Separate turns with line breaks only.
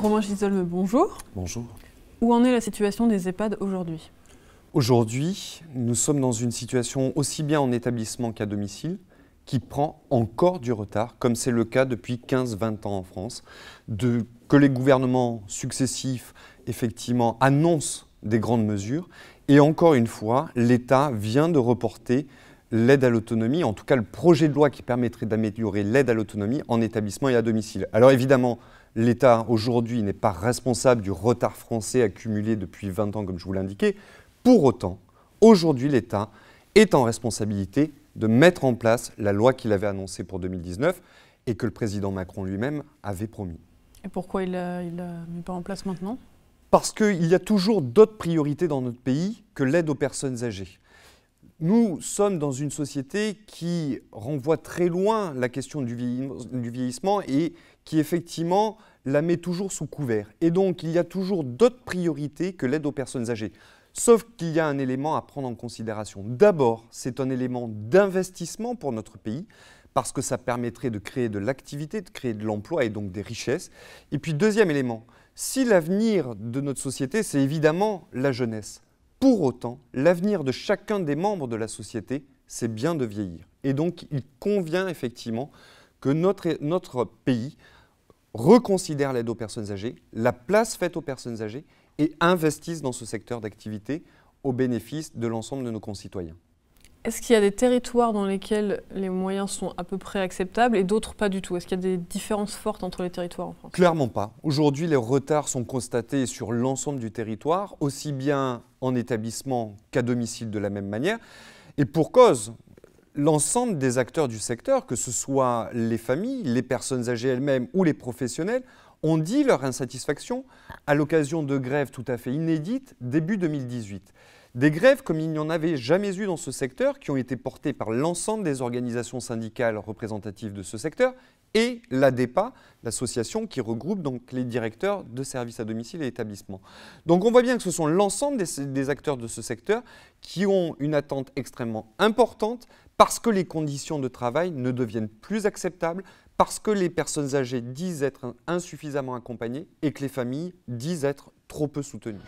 Romain Gisolme, bonjour.
Bonjour.
Où en est la situation des EHPAD aujourd'hui?
Aujourd'hui, nous sommes dans une situation aussi bien en établissement qu'à domicile qui prend encore du retard, comme c'est le cas depuis 15-20 ans en France, que les gouvernements successifs effectivement annoncent des grandes mesures. Et encore une fois, l'État vient de reporter l'aide à l'autonomie, en tout cas le projet de loi qui permettrait d'améliorer l'aide à l'autonomie en établissement et à domicile. Alors évidemment, l'État aujourd'hui n'est pas responsable du retard français accumulé depuis 20 ans, comme je vous l'indiquais. Pour autant, aujourd'hui, l'État est en responsabilité de mettre en place la loi qu'il avait annoncée pour 2019 et que le président Macron lui-même avait promis.
Et pourquoi il l'a mis pas en place maintenant?
Parce qu'il y a toujours d'autres priorités dans notre pays que l'aide aux personnes âgées. Nous sommes dans une société qui renvoie très loin la question du vieillissement et qui effectivement la met toujours sous couvert. Et donc il y a toujours d'autres priorités que l'aide aux personnes âgées. Sauf qu'il y a un élément à prendre en considération. D'abord, c'est un élément d'investissement pour notre pays parce que ça permettrait de créer de l'activité, de créer de l'emploi et donc des richesses. Et puis deuxième élément, si l'avenir de notre société, c'est évidemment la jeunesse. Pour autant, l'avenir de chacun des membres de la société, c'est bien de vieillir. Et donc, il convient effectivement que notre pays reconsidère l'aide aux personnes âgées, la place faite aux personnes âgées et investisse dans ce secteur d'activité au bénéfice de l'ensemble de nos concitoyens.
Est-ce qu'il y a des territoires dans lesquels les moyens sont à peu près acceptables et d'autres pas du tout? Est-ce qu'il y a des différences fortes entre les territoires en France?
Clairement pas. Aujourd'hui, les retards sont constatés sur l'ensemble du territoire, aussi bien en établissement qu'à domicile de la même manière. Et pour cause, l'ensemble des acteurs du secteur, que ce soit les familles, les personnes âgées elles-mêmes ou les professionnels, ont dit leur insatisfaction à l'occasion de grèves tout à fait inédites début 2018. Des grèves comme il n'y en avait jamais eu dans ce secteur, qui ont été portées par l'ensemble des organisations syndicales représentatives de ce secteur et l'ADEPA, l'association qui regroupe donc les directeurs de services à domicile et établissements. Donc on voit bien que ce sont l'ensemble des acteurs de ce secteur qui ont une attente extrêmement importante parce que les conditions de travail ne deviennent plus acceptables, parce que les personnes âgées disent être insuffisamment accompagnées et que les familles disent être trop peu soutenues.